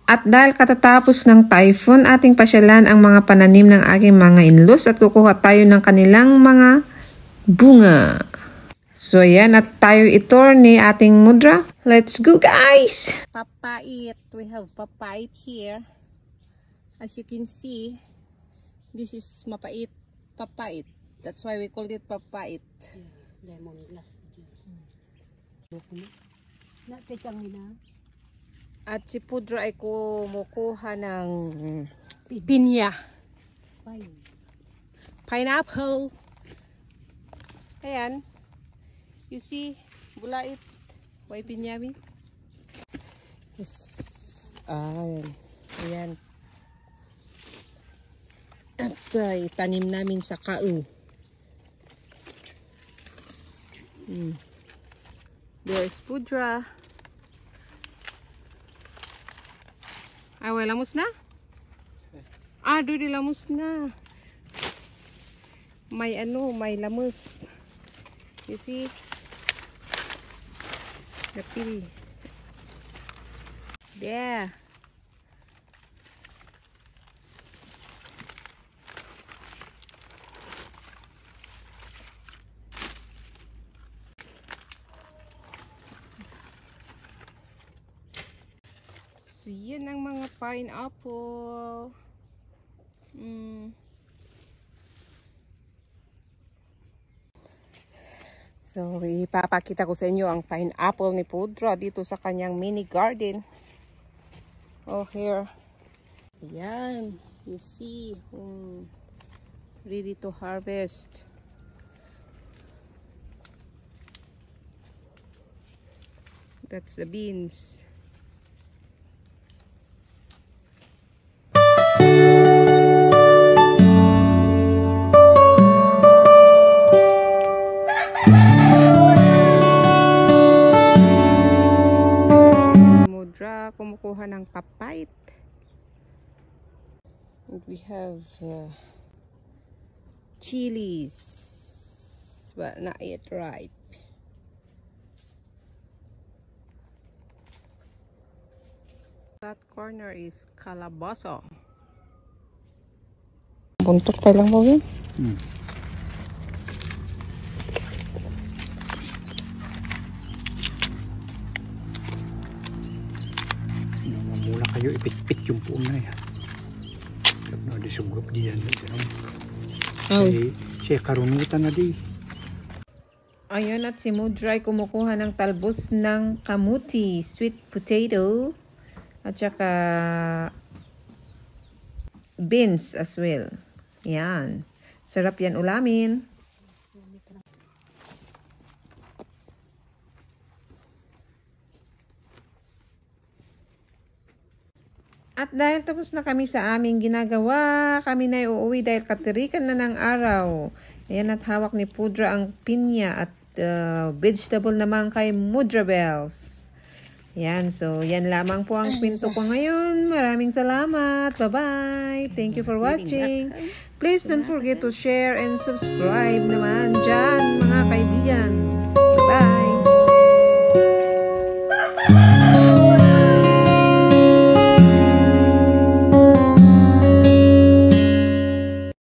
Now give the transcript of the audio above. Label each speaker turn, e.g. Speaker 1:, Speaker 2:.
Speaker 1: At dahil katatapos ng typhoon, ating pasyalan ang mga pananim ng aking mga in-laws at kukuha tayo ng kanilang mga bunga. So yan, at tayo ito ni ating mudra. Let's go guys!
Speaker 2: Papait. We have papait here. As you can see, this is mapait. Papait. That's why we called it papait.
Speaker 3: Lemon glass.
Speaker 2: At si Pudra ay kumukuha ng pinya. Pineapple. Ayan. You see, bulait. Why pinyami? Yes. Ayan. Ayan. At itanim namin sa kau. There's Pudra. Ay, wala lamos na? Ah, doon lamos na. May may lamos. You see? Napili. There. So, yan ang mga pineapple. So, ipapakita ko sa inyo ang pineapple ni Pudra dito sa kanyang mini garden. Oh, here. Ayan. You see. Ready to harvest. That's the beans. Kumukuha ng papait. And we have chilies, but not yet ripe. That corner is calabazo. Buntot pa lang mo yun.
Speaker 4: Mula kayo ipit-pit yung puon na yan. Tapos na disugop diyan. Siya karunutan na di.
Speaker 1: Ayun, at si Mudra ay kumukuha ng talbos ng kamuti, sweet potato, at saka beans as well. Yan. Sarap yan ulamin. At dahil tapos na kami sa aming ginagawa, kami na uuwi dahil katirikan na ng araw. Ayan, at hawak ni Pudra ang pinya at vegetable naman kay Mudra Bells. Yan, so yan lamang po ang kwento ko ngayon. Maraming salamat. Bye-bye. Thank you for watching. Please don't forget to share and subscribe naman dyan, mga kaibigan.